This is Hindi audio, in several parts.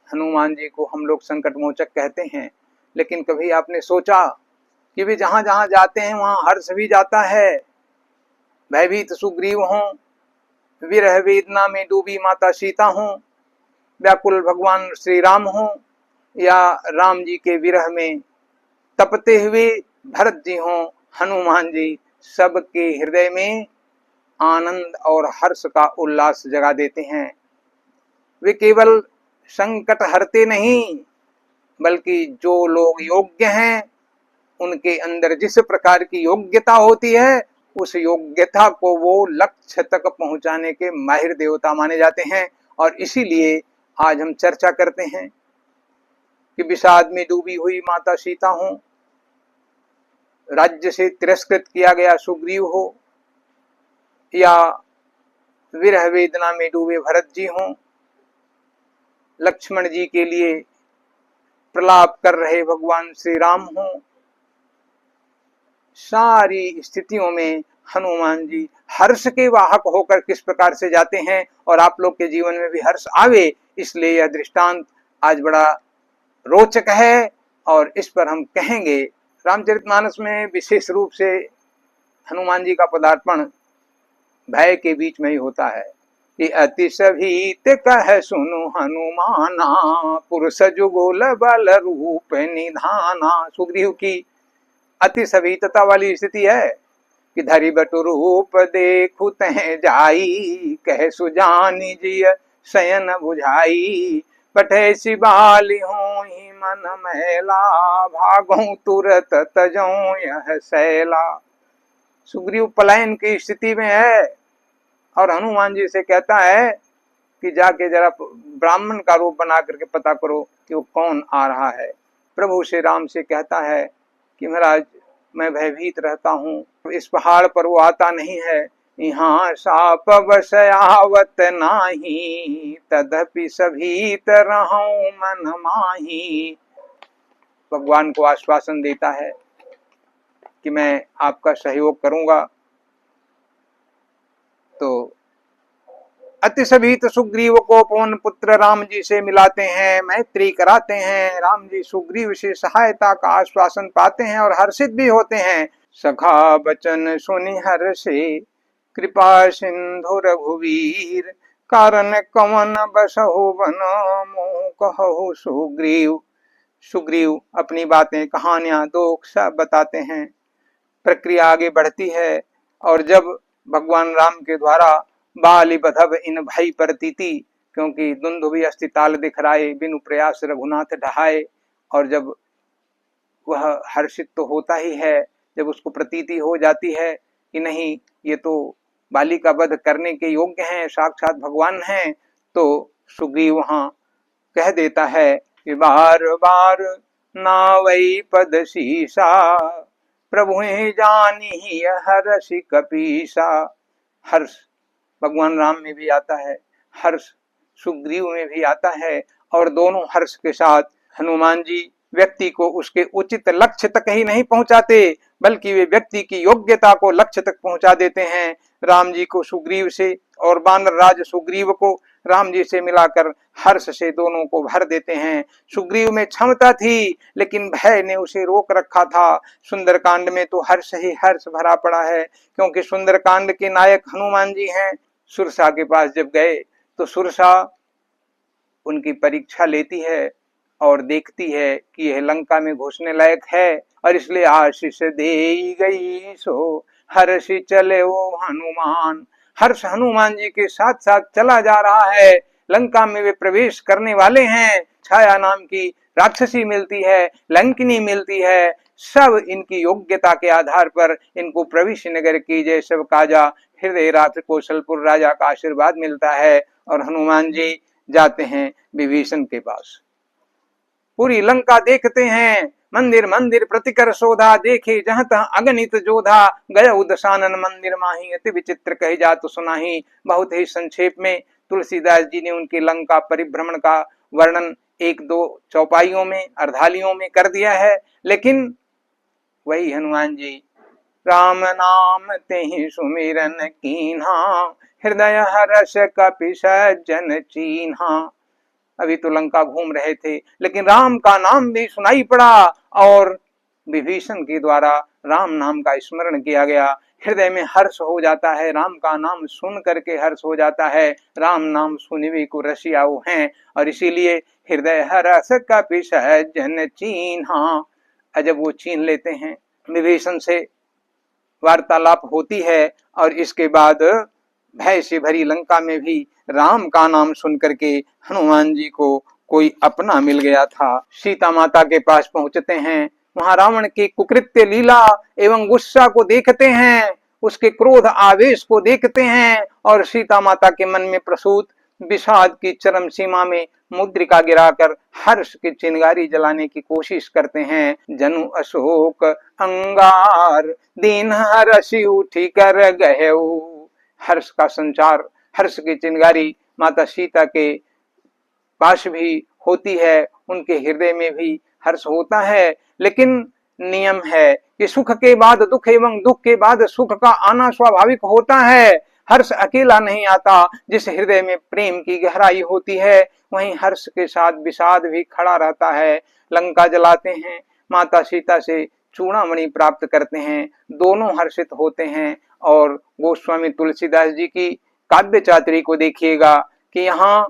हनुमान जी को हम लोग संकट मोचक कहते हैं, लेकिन कभी आपने सोचा कि वे जहां जहां जाते हैं वहां हर्ष भी जाता है। भयभीत सुग्रीव हों, विरह वेदना में डूबी माता सीता हों, व्याकुल भगवान श्री राम हों, या राम जी के विरह में तपते हुए भरत जी हों, हनुमान जी सबके हृदय में आनंद और हर्ष का उल्लास जगा देते हैं। वे केवल संकट हरते नहीं, बल्कि जो लोग योग्य हैं उनके अंदर जिस प्रकार की योग्यता होती है, उस योग्यता को वो लक्ष्य तक पहुंचाने के माहिर देवता माने जाते हैं। और इसीलिए आज हम चर्चा करते हैं कि विषाद में डूबी हुई माता सीता हो, राज्य से तिरस्कृत किया गया सुग्रीव हो, या विरह वेदना में डूबे भरत जी हों, लक्ष्मण जी के लिए प्रलाप कर रहे भगवान श्री राम हों, सारी स्थितियों में हनुमान जी हर्ष के वाहक होकर किस प्रकार से जाते हैं, और आप लोग के जीवन में भी हर्ष आवे, इसलिए यह दृष्टांत आज बड़ा रोचक है और इस पर हम कहेंगे। रामचरितमानस में विशेष रूप से हनुमान जी का पदार्पण भय के बीच में ही होता है कि अति सभीत कह सुनु हनुमाना, पुरुष जुगोल बल रूप निधाना। सुग्रीव की अति सभीतता वाली स्थिति है कि धरि बटु रूप देखु तह जाई, कह सुजानि जिय शयन बुझाई, पठे सिबाली होहि मन मैला, भागौ तुरत तजौ यह सैला। सुग्रीव पलायन की स्थिति में है और हनुमान जी से कहता है कि जाके जरा ब्राह्मण का रूप बना करके पता करो कि वो कौन आ रहा है। प्रभु श्री राम से कहता है कि महाराज मैं भयभीत रहता हूँ, इस पहाड़ पर वो आता नहीं है, यहाँ साप बसयावत नाही, तदपि सभीत रहूं मन माही। भगवान को आश्वासन देता है कि मैं आपका सहयोग करूंगा। तो अति सभीत सुग्रीव को पवन पुत्र राम जी से मिलाते हैं, मैत्री कराते हैं। राम जी सुग्रीव से सहायता का आश्वासन पाते हैं और हर्षित भी होते हैं। सखा बचन सुनि हर्षे, कृपा सिंधु रघुवीर, कारण कवन बसहु बन मोह कहु सुग्रीव। सुग्रीव अपनी बातें कहानियां दुख सब बताते हैं। प्रक्रिया आगे बढ़ती है और जब भगवान राम के द्वारा बाली बधव इन भई प्रतीति, क्योंकि दुंदुभि अस्थिताल दिखराए, बिनु प्रयास रघुनाथ ढहाए, और जब वह हर्षित तो होता ही है, जब उसको प्रतीति हो जाती है कि नहीं ये तो बाली का वध करने के योग्य हैं, साक्षात भगवान हैं, तो सुग्रीव वहां कह देता है कि बार बार नावई पद शीसा, प्रभु जानी हर्ष कपीसा। हर्ष भगवान राम में भी आता है, हर्ष सुग्रीव में भी आता है, और दोनों हर्ष के साथ हनुमान जी व्यक्ति को उसके उचित लक्ष्य तक ही नहीं पहुंचाते, बल्कि वे व्यक्ति की योग्यता को लक्ष्य तक पहुंचा देते हैं। राम जी को सुग्रीव से और वानर राज सुग्रीव को राम जी से मिलाकर हर्ष से दोनों को भर देते हैं। सुग्रीव में क्षमता थी लेकिन भय ने उसे रोक रखा था। सुंदरकांड में तो हर्ष ही हर्ष भरा पड़ा है, क्योंकि सुंदरकांड के नायक हनुमान जी हैं। सुरसा के पास जब गए तो सुरसा उनकी परीक्षा लेती है और देखती है कि यह लंका में घुसने लायक है, और इसलिए आशीष दे गई सो हर्ष चले वो हनुमान। हर्ष हनुमान जी के साथ साथ चला जा रहा है। लंका में वे प्रवेश करने वाले हैं। छाया नाम की राक्षसी मिलती है, लंकिनी मिलती है, सब इनकी योग्यता के आधार पर इनको प्रविश नगर की जय सब काजा, हृदय रात्र कौशलपुर राजा का आशीर्वाद मिलता है, और हनुमान जी जाते हैं विभीषण के पास। पूरी लंका देखते हैं, मंदिर मंदिर प्रतिकर शोधा, देखे जहाँ तहाँ अगणित जोधा, गय दशानन मंदिर माही, अति विचित्र कही जात सुनाही। बहुत ही संक्षेप में तुलसीदास जी ने उनकी लंका परिभ्रमण का वर्णन एक दो चौपाइयों में, अर्धालियों में कर दिया है। लेकिन वही हनुमान जी राम नाम तेहि सुमिरन कीन्हा, हृदय हर्ष कपि सज्जन चीन्हा। अभी तो लंका घूम रहे थे, लेकिन राम का नाम भी सुनाई पड़ा और विभीषण के द्वारा राम नाम का स्मरण किया गया। हृदय में हर्ष हो जाता है, राम का नाम सुन करके हर्ष हो जाता है। राम नाम सुनिवे को रसियाऊ हैं, और इसीलिए हृदय हर्ष कपि सहजन चीन्हा। जब वो छीन लेते हैं, विभीषण से वार्तालाप होती है, और इसके बाद भय से भरी लंका में भी राम का नाम सुन करके हनुमान जी को कोई अपना मिल गया था। सीता माता के पास पहुंचते हैं, वहां रावण की कुकृत्य लीला एवं गुस्सा को देखते हैं, उसके क्रोध आवेश को देखते हैं, और सीता माता के मन में प्रसूत विषाद की चरम सीमा में मुद्रिका गिराकर हर्ष की चिंगारी जलाने की कोशिश करते हैं। जनु अशोक अंगार दीन हर्षि उठी कर गए। हर्ष का संचार, हर्ष की चिंगारी माता सीता के पास भी होती है, उनके हृदय में भी हर्ष होता है। लेकिन नियम है कि सुख के बाद दुख एवं दुख के बाद सुख का आना स्वाभाविक होता है। हर्ष अकेला नहीं आता। जिस हृदय में प्रेम की गहराई होती है, वहीं हर्ष के साथ विषाद भी खड़ा रहता है। लंका जलाते हैं, माता सीता से चूड़ामणि प्राप्त करते हैं, दोनों हर्षित होते हैं। और गोस्वामी तुलसीदास जी की काव्य चातुरी को देखिएगा कि यहाँ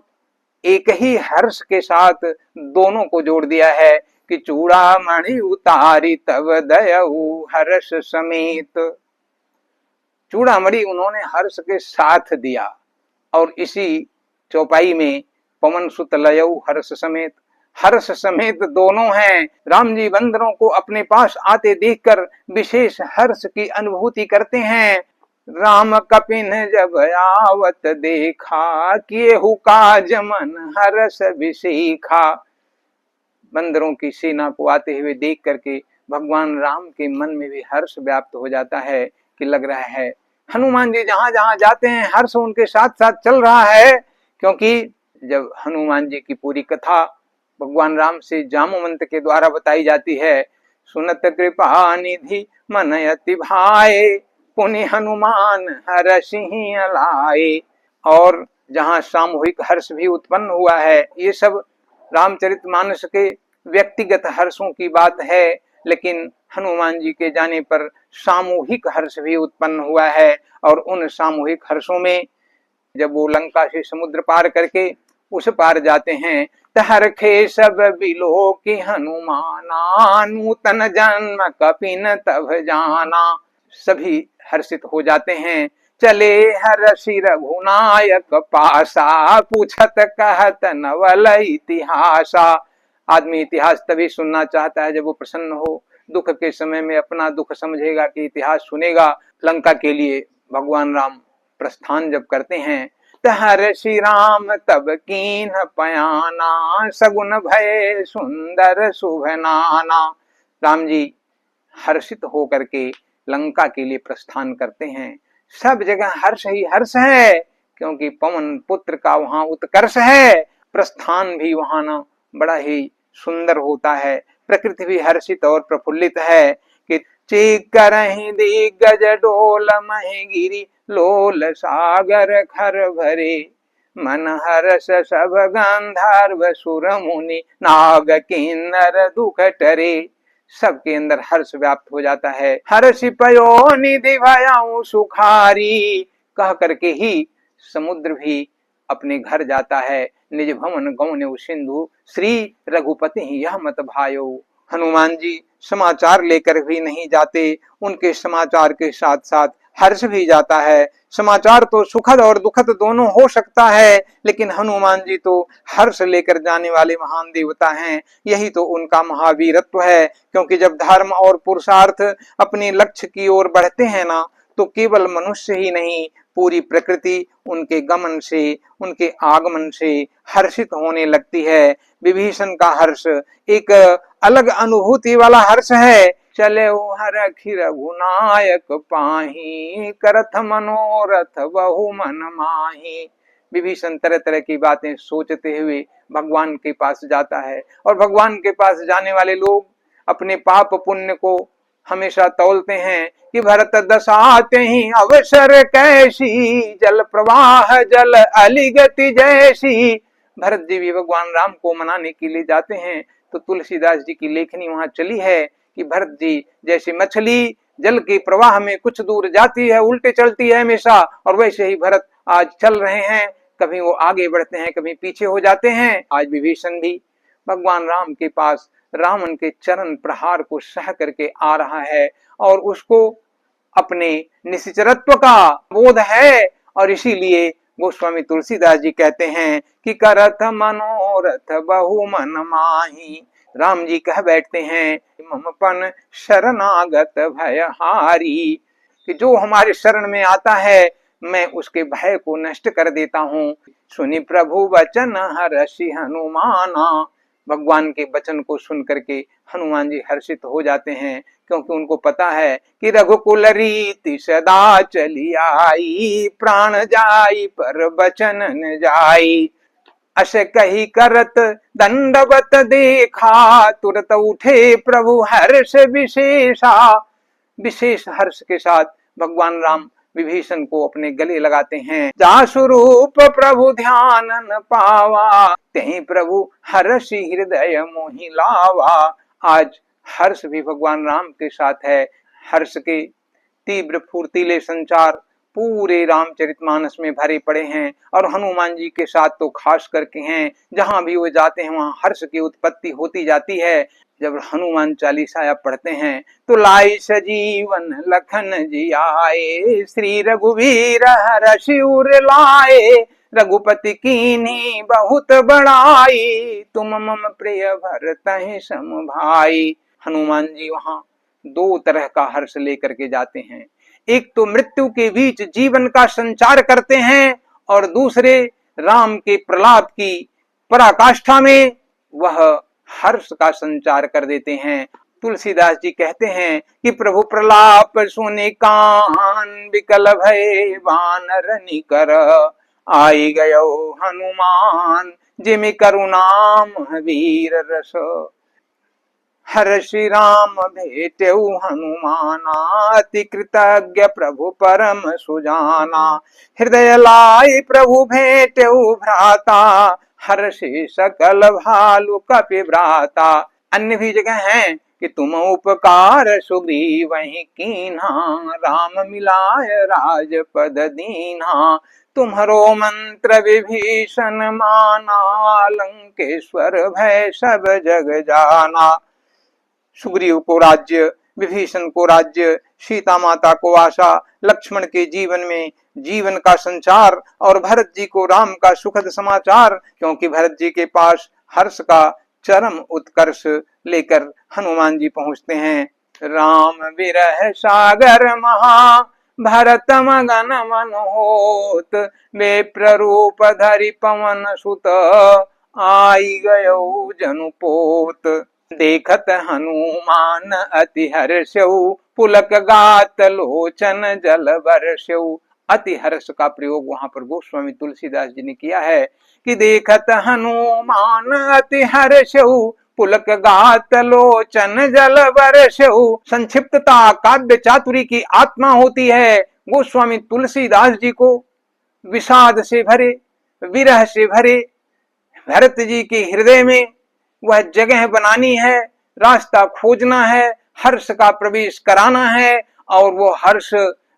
एक ही हर्ष के साथ दोनों को जोड़ दिया है कि चूड़ामणि उतारी तब दयऊ हर्ष समेत। चूड़ामणि उन्होंने हर्ष के साथ दिया, और इसी चौपाई में पवन सुत लयऊ हर्ष समेत, हर्ष समेत दोनों हैं। राम जी बंदरों को अपने पास आते देखकर विशेष हर्ष की अनुभूति करते हैं। राम कपिन जब आवत देखा, किएहु काज मन हर्ष विशीखा। बंदरों की सेना को आते हुए देख करके भगवान राम के मन में भी हर्ष व्याप्त हो जाता है कि लग रहा है हनुमान जी जहां जहां जाते हैं हर्ष उनके साथ साथ चल रहा है। क्योंकि जब हनुमान जी की पूरी कथा भगवान राम से जामवंत के द्वारा बताई जाती है, सुनत कृपा निधि मन अति भाए, पुनि हनुमान हर्षि लाए। और जहां सामूहिक हर्ष भी उत्पन्न हुआ है, ये सब रामचरितमानस के व्यक्तिगत हर्षों की बात है, लेकिन हनुमान जी के जाने पर सामूहिक हर्ष भी उत्पन्न हुआ है। और उन सामूहिक हर्षों में जब वो लंका से समुद्र पार करके उस पार जाते हैं, तहरखे सब बिलो की हनुमाना, नूतन जन्म कपिन तब जाना। सभी हर्षित हो जाते हैं। चले हर्षि रघुनायक पासा, पूछत कहत नवल इतिहासा। आदमी इतिहास तभी सुनना चाहता है जब वो प्रसन्न हो। दुख के समय में अपना दुख समझेगा कि इतिहास सुनेगा। लंका के लिए भगवान राम प्रस्थान जब करते हैं, हर्षि राम तब कीन पयाना, सगुन भय सुंदर शुभ नाना। राम जी हर्षित होकर के लंका के लिए प्रस्थान करते हैं। सब जगह हर्ष ही हर्ष है, क्योंकि पवन पुत्र का वहां उत्कर्ष है। प्रस्थान भी वहां ना बड़ा ही सुंदर होता है। प्रकृति भी हर्षित और प्रफुल्लित है कि चीक करहि दिग्गज डोल महिगिरी, लोल सागर खर भरे, मन हर्ष सब गंधर्व सुर मुनि, नाग किन्नर दुख टरे। सबके अंदर हर्ष व्याप्त हो जाता है। हर्षि पयो निधि भयउ सुखारी, कह करके ही समुद्र भी अपने घर जाता है। निज भवन गौने सिंधु, श्री रघुपति यह मत भायो। हनुमान जी समाचार लेकर भी नहीं जाते, उनके समाचार के साथ साथ हर्ष भी जाता है। समाचार तो सुखद और दुखद दोनों हो सकता है, लेकिन हनुमान जी तो हर्ष लेकर जाने वाले महान देवता हैं। यही तो उनका महावीरत्व है। क्योंकि जब धर्म और पुरुषार्थ अपने लक्ष्य की ओर बढ़ते हैं ना, तो केवल मनुष्य ही नहीं, पूरी प्रकृति उनके गमन से, उनके आगमन से हर्षित होने लगती है। विभीषण का हर्ष एक अलग अनुभूति वाला हर्ष है। चले हरखि रघुनायक पाही, करथ मनोरथ बहु मन माही। विभीषण तरह तरह की बातें सोचते हुए भगवान के पास जाता है। और भगवान के पास जाने वाले लोग अपने पाप पुण्य को हमेशा तौलते हैं कि भरत दसाते ही अवसर कैसी, जल प्रवाह जल अलिगति जैसी। भरत जी भी भगवान राम को मनाने के लिए जाते हैं तो तुलसीदास जी की लेखनी वहां चली है कि भरत जी जैसे मछली जल के प्रवाह में कुछ दूर जाती है, उल्टे चलती है हमेशा, और वैसे ही भरत आज चल रहे हैं, कभी वो आगे बढ़ते हैं कभी पीछे हो जाते हैं। आज विभीषण भी भगवान राम के पास रावण के चरण प्रहार को सह करके आ रहा है और उसको अपने निश्चरत्व का बोध है, और इसीलिए गोस्वामी तुलसीदास जी कहते हैं कि करत मनोरथ बहु मन माही। राम जी कह बैठते हैं ममपन शरणागत भयहारी, कि जो हमारे शरण में आता है मैं उसके भय को नष्ट कर देता हूँ। सुनि प्रभु वचन हर्षि हनुमाना। भगवान के वचन को सुन करके हनुमान जी हर्षित हो जाते हैं, क्योंकि उनको पता है कि रघुकुल रीति सदा चली आई, प्राण जाई पर वचन न जाई। अस कही करत दंडवत देखा, तुरत उठे प्रभु हर्ष विशेषा। विशेष हर्ष के साथ भगवान राम विभीषण को अपने गले लगाते हैं। जा स्वरूप प्रभु ध्यान न पावा, तेहि प्रभु हर्ष हृदय मोहि लावा। आज हर्ष भी भगवान राम के साथ है। हर्ष के तीव्र फुर्तीले संचार पूरे रामचरितमानस में भरे पड़े हैं, और हनुमान जी के साथ तो खास करके हैं। जहां भी वो जाते हैं वहां हर्ष की उत्पत्ति होती जाती है। जब हनुमान चालीसा पढ़ते हैं तो लाई सजीवन लखन जी आए, श्री रघुवीर हर्षि उर लाए। रघुपति कीन्ही बहुत बड़ाई, तुम मम प्रिय भरतहि सम भाई। हनुमान जी वहां दो तरह का हर्ष लेकर के जाते हैं। एक तो मृत्यु के बीच जीवन का संचार करते हैं, और दूसरे राम के प्रलाप की पराकाष्ठा में वह हर्ष का संचार कर देते हैं। तुलसीदास जी कहते हैं कि प्रभु प्रलाप सुने कान, विकल भय वानर निकर। आई गयो हनुमान, जिमि करुणाम वीर रस। हर श्री राम भेटेऊ हनुमाना, अति कृतज्ञ प्रभु परम सुजाना। हृदय लाई प्रभु भेटेऊ भ्राता, हर श्री सकल भालु कपि भ्राता। अन्य भी जगह है कि तुम उपकार सुग्रीवहि कीन्हा, राम मिलाय राजपद दीन्हा। तुम्हरो मंत्र विभीषण माना, लंकेश्वर भय सब जग जाना। सुग्रीव को राज्य, विभीषण को राज्य, सीता माता को आशा, लक्ष्मण के जीवन में जीवन का संचार, और भरत जी को राम का सुखद समाचार। क्योंकि भरत जी के पास हर्ष का चरम उत्कर्ष लेकर हनुमान जी पहुंचते हैं। राम विरह सागर महा, भरत मगन मन होत। वे प्ररूप धरि पवन सुत, आई गयो जनुपोत। देखत हनुमान अति हर्षऊ, पुलक गात लोचन जल बरसऊ। अति हर्ष का प्रयोग वहां पर गोस्वामी तुलसीदास जी ने किया है कि देखत हनुमान अति हर्षऊ, पुलक गात लोचन जल बरसऊ। संक्षिप्तता काव्य चातुरी की आत्मा होती है। गोस्वामी तुलसीदास जी को विषाद से भरे, विरह से भरे भरत जी के हृदय में वह जगह बनानी है, रास्ता खोजना है, हर्ष का प्रवेश कराना है। और वो हर्ष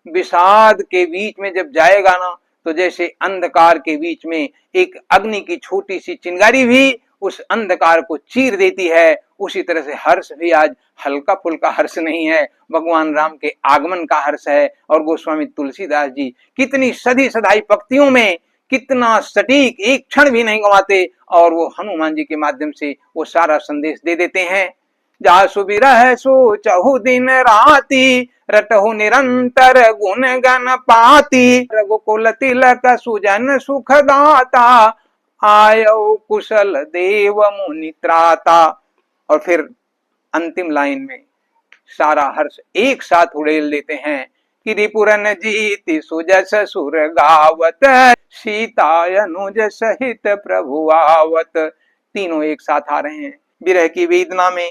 विषाद के बीच में जब जाएगा ना, तो जैसे अंधकार के बीच में एक अग्नि की छोटी सी चिंगारी भी उस अंधकार को चीर देती है, उसी तरह से हर्ष भी आज हल्का फुल्का हर्ष नहीं है, भगवान राम के आगमन का हर्ष है। और गोस्वामी तुलसीदास जी कितनी सदी सदाई पंक्तियों में कितना सटीक, एक क्षण भी नहीं गंवाते, और वो हनुमान जी के माध्यम से वो सारा संदेश दे देते हैं। जासु बिरह सोचहु दिन राति, रटहु निरंतर गुण गण पाति। रघुकुल तिलक सुजन सुख दाता, आयो कुशल देव मुनि त्राता। और फिर अंतिम लाइन में सारा हर्ष एक साथ उड़ेल देते हैं कि रिपुरन जीति सुजस सुर गावत, सीता अनुज सहित प्रभु आवत। तीनों एक साथ आ रहे हैं। विरह की वेदना में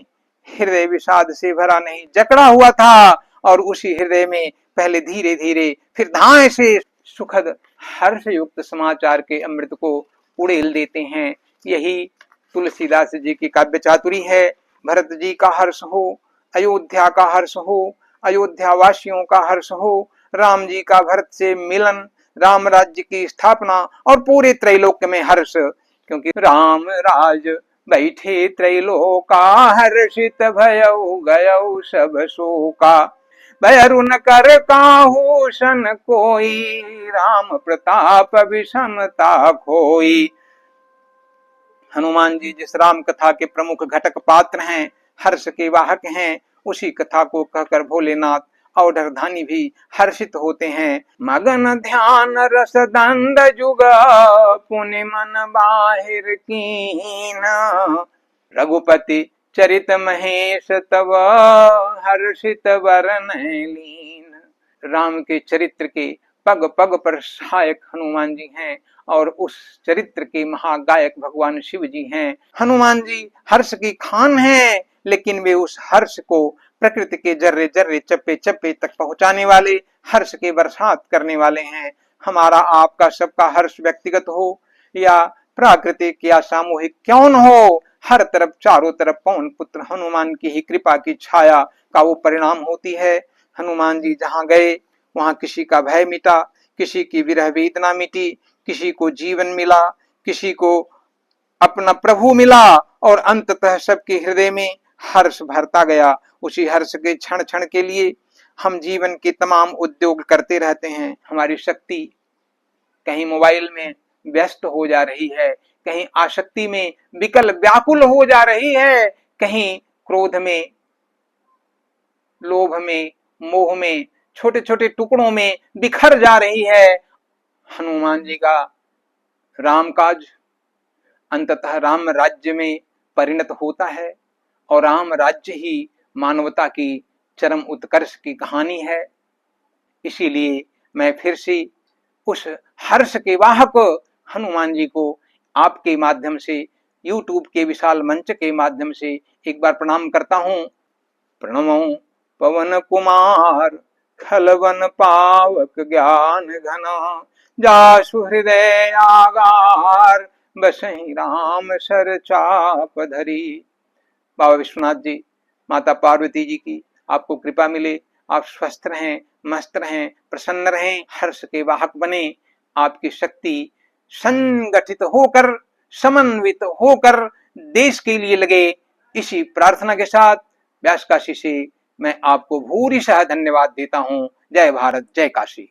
हृदय विषाद से भरा नहीं, जकड़ा हुआ था, और उसी हृदय में पहले धीरे धीरे फिर धाए से सुखद हर्ष युक्त समाचार के अमृत को उड़ेल देते हैं। यही तुलसीदास जी की काव्य चातुरी है। भरत जी का हर्ष हो, अयोध्या का हर्ष हो, अयोध्या वासियों का हर्ष हो, राम जी का भरत से मिलन, राम राज्य की स्थापना और पूरे त्रैलोक्य में हर्ष, क्योंकि राम राज बैठे त्रैलोका, हर्षित भयउ गयउ सब शोका। भयरु न कर काहू सन कोई, राम प्रताप विषमता खोई। हनुमान जी जिस राम कथा के प्रमुख घटक पात्र हैं, हर्ष के वाहक हैं, उसी कथा को कहकर भोलेनाथ औढ़धानी भी हर्षित होते हैं। मगन ध्यान रस दंड जुग, पुनि मन बाहिर कीन, रघुपति चरित महेश तव, हर्षित वरन लीन। राम के चरित्र के पग पग पर सहायक हनुमान जी हैं और उस चरित्र के महागायक भगवान शिव जी हैं। हनुमान जी हर्ष की खान हैं, लेकिन वे उस हर्ष को प्रकृति के जर्रे जर्रे चप्पे चप्पे तक पहुंचाने वाले, हर्ष के बरसात करने वाले हैं। हमारा आपका सबका हर्ष व्यक्तिगत हो या प्राकृतिक या सामूहिक क्यों न हो, हर तरफ चारों तरफ पवन पुत्र हनुमान की ही कृपा की छाया का वो परिणाम होती है। हनुमान जी जहां गए वहां किसी का भय मिटा, किसी की विरह वेदना मिटी, किसी को जीवन मिला, किसी को अपना प्रभु मिला और अंततः सबके हृदय में हर्ष भरता गया। उसी हर्ष के क्षण क्षण के लिए हम जीवन के तमाम उद्योग करते रहते हैं। हमारी शक्ति कहीं मोबाइल में व्यस्त हो जा रही है, कहीं आसक्ति में विकल व्याकुल हो जा रही है, कहीं क्रोध में, लोभ में, मोह में, छोटे छोटे टुकड़ों में बिखर जा रही है। हनुमान जी का रामकाज अंततः राम राज्य में परिणत होता है और राम राज्य ही मानवता की चरम उत्कर्ष की कहानी है। इसीलिए मैं फिर से उस हर्ष के वाहक हनुमान जी को आपके माध्यम से, यूट्यूब के विशाल मंच के माध्यम से एक बार प्रणाम करता हूं। प्रणमो पवन कुमार, खलवन पावक ज्ञान घना, जासु हृदय आगार, बसहि राम सर चाप धरी। बाबा विश्वनाथ जी, माता पार्वती जी की आपको कृपा मिले, आप स्वस्थ रहें, मस्त रहें, प्रसन्न रहें, हर्ष के वाहक बने, आपकी शक्ति संगठित होकर, समन्वित होकर देश के लिए लगे। इसी प्रार्थना के साथ व्यास काशी से मैं आपको भूरिशः धन्यवाद देता हूं। जय भारत, जय काशी।